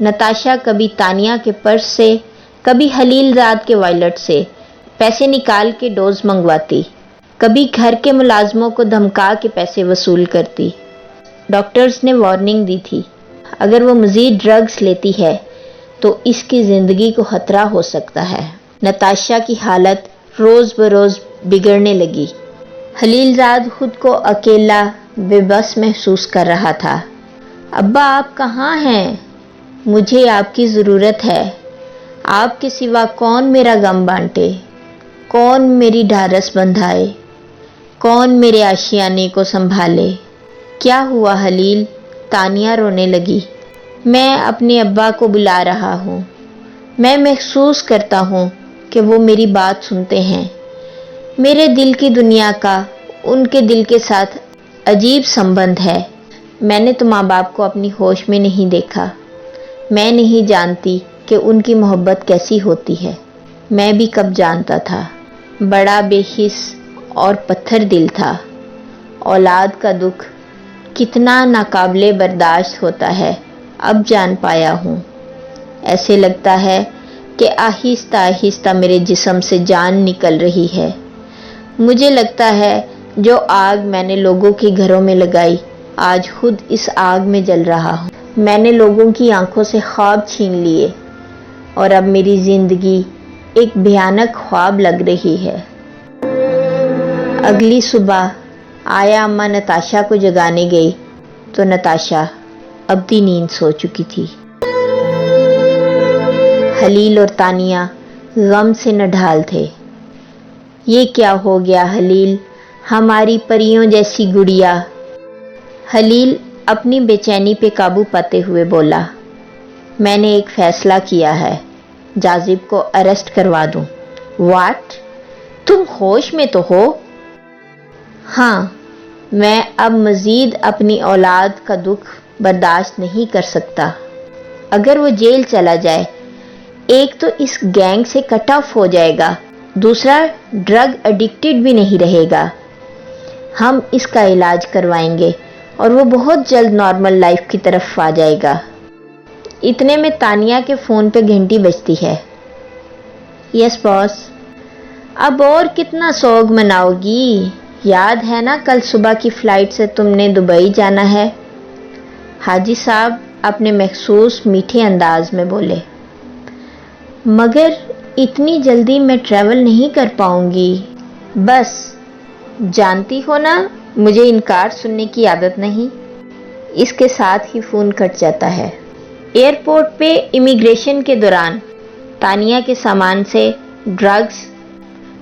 نتاشا کبھی تانیہ کے پرس سے، کبھی خلیل زاد کے وائلٹ سے پیسے نکال کے ڈوز منگواتی، کبھی گھر کے ملازموں کو دھمکا کے پیسے وصول کرتی۔ ڈاکٹرز نے وارننگ دی تھی، اگر وہ مزید ڈرگز لیتی ہے تو اس کی زندگی کو خطرہ ہو سکتا ہے۔ نتاشا کی حالت روز بروز بگڑنے لگی۔ خلیل زاد خود کو اکیلا، بے بس محسوس کر رہا تھا۔ ابا آپ کہاں ہیں؟ مجھے آپ کی ضرورت ہے۔ آپ کے سوا کون میرا غم بانٹے؟ کون میری ڈھارس بندھائے؟ کون میرے آشیانے کو سنبھالے؟ کیا ہوا خلیل؟ تانیہ رونے لگی۔ میں اپنے ابا کو بلا رہا ہوں۔ میں محسوس کرتا ہوں کہ وہ میری بات سنتے ہیں۔ میرے دل کی دنیا کا ان کے دل کے ساتھ عجیب سمبند ہے۔ میں نے تو ماں باپ کو اپنی ہوش میں نہیں دیکھا۔ میں نہیں جانتی کہ ان کی محبت کیسی ہوتی ہے۔ میں بھی کب جانتا تھا۔ بڑا بے حس اور پتھر دل تھا۔ اولاد کا دکھ کتنا ناقابل برداشت ہوتا ہے اب جان پایا ہوں۔ ایسے لگتا ہے کہ آہستہ آہستہ میرے جسم سے جان نکل رہی ہے۔ مجھے لگتا ہے جو آگ میں نے لوگوں کے گھروں میں لگائی، آج خود اس آگ میں جل رہا ہوں۔ میں نے لوگوں کی آنکھوں سے خواب چھین لیے اور اب میری زندگی ایک بھیانک خواب لگ رہی ہے۔ اگلی صبح آیا اماں نتاشا کو جگانے گئی تو نتاشا ابدی نیند سو چکی تھی۔ خلیل اور تانیہ غم سے نڈھال تھے۔ یہ کیا ہو گیا خلیل، ہماری پریوں جیسی گڑیا؟ خلیل اپنی بے چینی پہ قابو پاتے ہوئے بولا، میں نے ایک فیصلہ کیا ہے، جاذب کو اریسٹ کروا دوں۔ واٹ؟ تم ہوش میں تو ہو؟ ہاں، میں اب مزید اپنی اولاد کا دکھ برداشت نہیں کر سکتا۔ اگر وہ جیل چلا جائے، ایک تو اس گینگ سے کٹ آف ہو جائے گا، دوسرا ڈرگ ایڈکٹڈ بھی نہیں رہے گا۔ ہم اس کا علاج کروائیں گے اور وہ بہت جلد نارمل لائف کی طرف آ جائے گا۔ اتنے میں تانیہ کے فون پہ گھنٹی بجتی ہے۔ یس باس۔ اب اور کتنا سوگ مناؤ گی؟ یاد ہے نا کل صبح کی فلائٹ سے تم نے دبئی جانا ہے؟ حاجی صاحب اپنے مخصوص میٹھے انداز میں بولے۔ مگر اتنی جلدی میں ٹریول نہیں کر پاؤں گی۔ بس، جانتی ہو نا مجھے انکار سننے کی عادت نہیں۔ اس کے ساتھ ہی فون کٹ جاتا ہے۔ ایئرپورٹ پہ امیگریشن کے دوران تانیہ کے سامان سے ڈرگز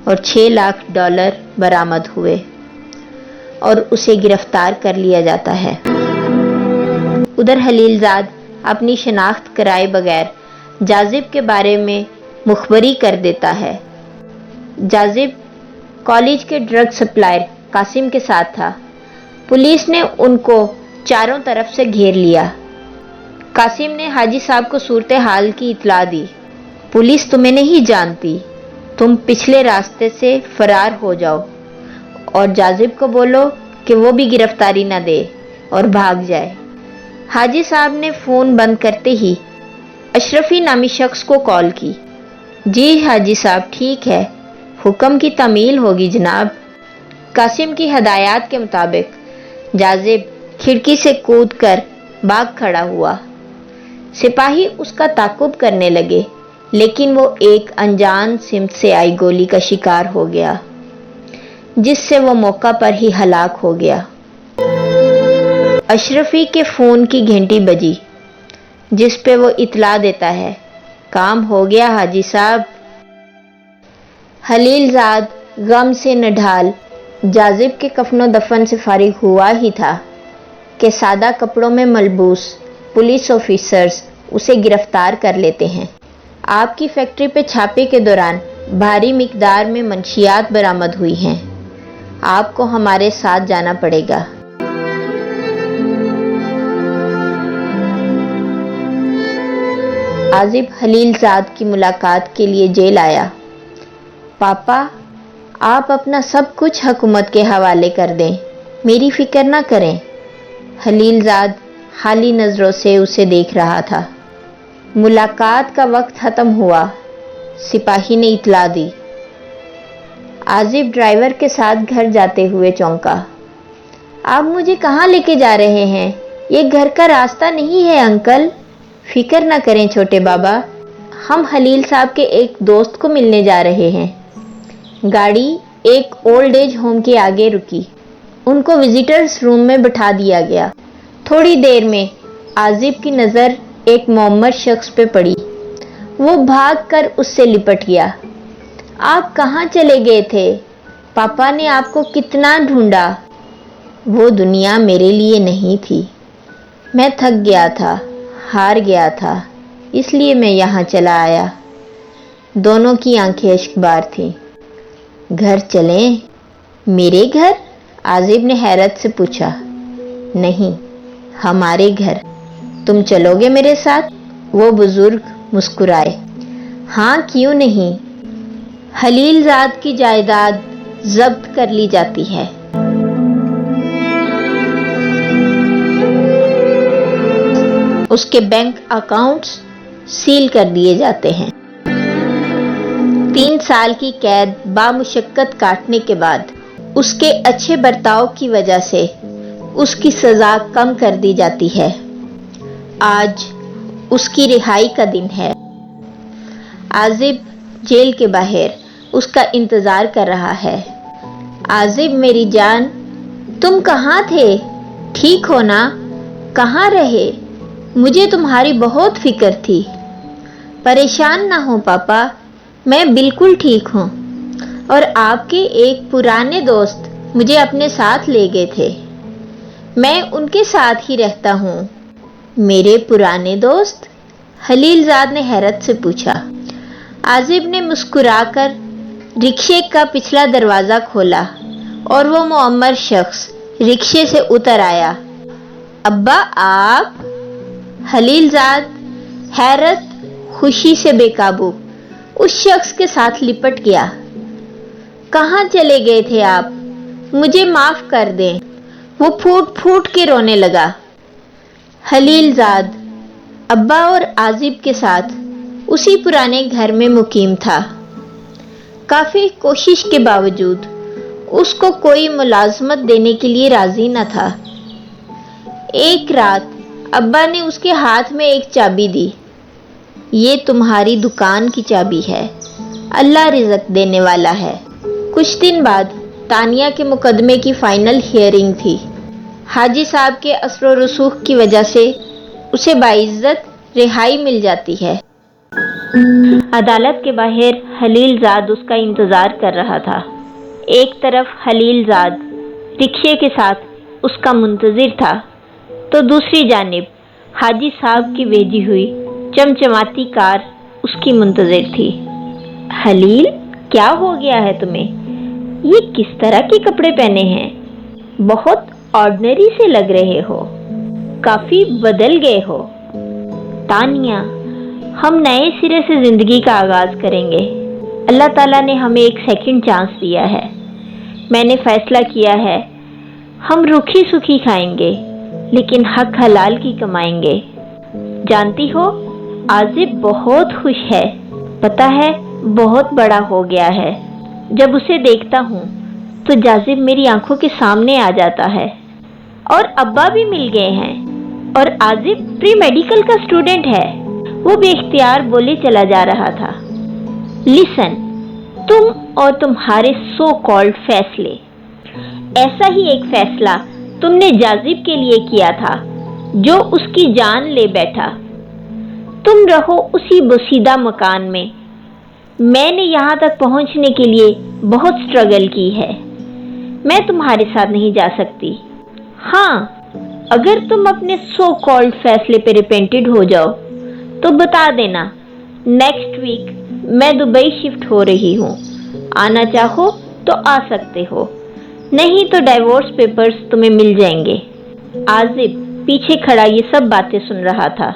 اور $6 لاکھ برآمد ہوئے اور اسے گرفتار کر لیا جاتا ہے۔ ادھر خلیل زاد اپنی شناخت کرائے بغیر جاذب کے بارے میں مخبری کر دیتا ہے۔ جاذب کالج کے ڈرگ سپلائر قاسم کے ساتھ تھا۔ پولیس نے ان کو چاروں طرف سے گھیر لیا۔ قاسم نے حاجی صاحب کو صورتحال کی اطلاع دی۔ پولیس تمہیں نہیں جانتی، تم پچھلے راستے سے فرار ہو جاؤ اور جاذب کو بولو کہ وہ بھی گرفتاری نہ دے اور بھاگ جائے۔ حاجی صاحب نے فون بند کرتے ہی اشرفی نامی شخص کو کال کی۔ جی حاجی صاحب ٹھیک ہے، حکم کی تعمیل ہوگی جناب۔ قاسم کی ہدایات کے مطابق جاذب کھڑکی سے کود کر بھاگ کھڑا ہوا۔ سپاہی اس کا تعاقب کرنے لگے لیکن وہ ایک انجان سمت سے آئی گولی کا شکار ہو گیا جس سے وہ موقع پر ہی ہلاک ہو گیا۔ اشرفی کے فون کی گھنٹی بجی جس پہ وہ اطلاع دیتا ہے، کام ہو گیا حاجی صاحب۔ خلیل زاد غم سے نڈھال جاذب کے کفن و دفن سے فارغ ہوا ہی تھا کہ سادہ کپڑوں میں ملبوس پولیس آفیسرز اسے گرفتار کر لیتے ہیں۔ آپ کی فیکٹری پہ چھاپے کے دوران بھاری مقدار میں منشیات برآمد ہوئی ہیں، آپ کو ہمارے ساتھ جانا پڑے گا۔ عازب خلیل زاد کی ملاقات کے لیے جیل آیا۔ پاپا، آپ اپنا سب کچھ حکومت کے حوالے کر دیں، میری فکر نہ کریں۔ خلیل زاد خالی نظروں سے اسے دیکھ رہا تھا۔ मुलाकात का वक्त खत्म हुआ, सिपाही ने इतला दी। आजिब ड्राइवर के साथ घर जाते हुए चौंका। आप मुझे कहाँ लेके जा रहे हैं? ये घर का रास्ता नहीं है अंकल। फिक्र न करें छोटे बाबा, हम हलील साहब के एक दोस्त को मिलने जा रहे हैं। गाड़ी एक ओल्ड एज होम के आगे रुकी। उनको विजिटर्स रूम में बिठा दिया गया। थोड़ी देर में आजिब की नज़र एक मोहम्मद शख्स पे पड़ी। वो भागकर उससे लिपट गया। आप कहाँ चले गए थे? पापा ने आपको कितना ढूंढा। वो दुनिया मेरे लिए नहीं थी। मैं थक गया था, हार गया था, इसलिए मैं यहाँ चला आया। दोनों की आंखें इश्कबार थीं। घर चलें? मेरे घर? आजिब ने हैरत से पूछा। नहीं, हमारे घर। तुम चलोगे मेरे साथ? वो बुजुर्ग मुस्कुराए। हाँ, क्यों नहीं। हलील ज़ाद की जायदाद जब्त कर ली जाती है। उसके बैंक अकाउंट्स सील कर दिए जाते हैं। 3 साल की कैद बामुशक्कत काटने के बाद उसके अच्छे बर्ताव की वजह से उसकी सज़ा कम कर दी जाती है। आज उसकी रिहाई का दिन है। आजिब जेल के बाहर उसका इंतज़ार कर रहा है। आजिब मेरी जान, तुम कहाँ थे? ठीक हो ना? कहाँ रहे? मुझे तुम्हारी बहुत फिक्र थी। परेशान ना हो पापा, मैं बिल्कुल ठीक हूँ। और आपके एक पुराने दोस्त मुझे अपने साथ ले गए थे। मैं उनके साथ ही रहता हूँ। मेरे पुराने दोस्त? हलील ज़ाद ने हैरत से पूछा। आजिब ने मुस्कुराकर रिक्शे का पिछला दरवाज़ा खोला और वो मुअम्मर शख्स रिक्शे से उतर आया। अब्बा आप? हलील ज़ाद हैरत खुशी से बेकाबू उस शख्स के साथ लिपट गया। कहाँ चले गए थे आप? मुझे माफ़ कर दें। वो फूट फूट के रोने लगा। हलील ज़ाद अब्बा और आजिब के साथ उसी पुराने घर में मुकीम था। काफ़ी कोशिश के बावजूद उसको कोई मुलाजमत देने के लिए राज़ी न था। एक रात अब्बा ने उसके हाथ में एक चाबी दी। ये तुम्हारी दुकान की चाबी है, अल्लाह रिज़्क देने वाला है। कुछ दिन बाद तानिया के मुकदमे की फाइनल हियरिंग थी। हाजी साहब के असर व रसूख की वजह से उसे बाइज्जत रिहाई मिल जाती है। अदालत के बाहर हलील ज़ाद उसका इंतज़ार कर रहा था। एक तरफ हलील ज़ाद रिक्शे के साथ उसका मुंतज़िर था, तो दूसरी जानिब हाजी साहब की भेजी हुई चमचमाती कार उसकी मुंतज़िर थी। हलील, क्या हो गया है तुम्हें? ये किस तरह के कपड़े पहने हैं? बहुत ऑर्डिनरी से लग रहे हो। काफ़ी बदल गए हो। तानिया, हम नए सिरे से ज़िंदगी का आगाज़ करेंगे। अल्लाह ताला ने हमें एक सेकंड चांस दिया है। मैंने फ़ैसला किया है, हम रूखी सूखी खाएंगे, लेकिन हक हलाल की कमाएंगे। जानती हो, आजिब बहुत खुश है। पता है, बहुत बड़ा हो गया है। जब उसे देखता हूँ तो जाजिब मेरी आंखों के सामने आ जाता है। और अब्बा भी मिल गए हैं। और आजिब प्री मेडिकल का स्टूडेंट है। वो बेख्तियार बोले चला जा रहा था। लिसन, तुम और तुम्हारे सो कॉल्ड फैसले। ऐसा ही एक फैसला तुमने जाजिब के लिए किया था, जो उसकी जान ले बैठा। तुम रहो उसी बोसीदा मकान में। मैंने यहाँ तक पहुँचने के लिए बहुत स्ट्रगल की है। मैं तुम्हारे साथ नहीं जा सकती। हाँ, अगर तुम अपने सो कॉल्ड फैसले पे रिपेंटेड हो जाओ तो बता देना। नेक्स्ट वीक मैं दुबई शिफ्ट हो रही हूँ। आना चाहो तो आ सकते हो, नहीं तो डाइवोर्स पेपर्स तुम्हें मिल जाएंगे। आजिब पीछे खड़ा ये सब बातें सुन रहा था।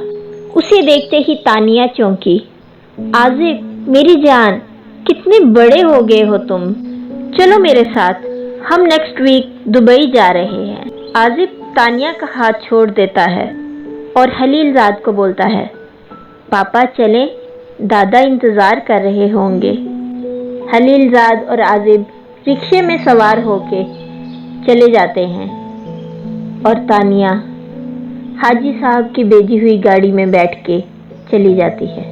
उसे देखते ही तानिया चौंकी। आजिब मेरी जान, कितने बड़े हो गए हो तुम। चलो मेरे साथ, हम नेक्स्ट वीक दुबई जा रहे हैं। आजिब तानिया का हाथ छोड़ देता है और हलील ज़ाद को बोलता है, पापा चलें, दादा इंतज़ार कर रहे होंगे। हलील ज़ाद और आज़िब रिक्शे में सवार होके चले जाते हैं और तानिया हाजी साहब की भेजी हुई गाड़ी में बैठ के चली जाती है।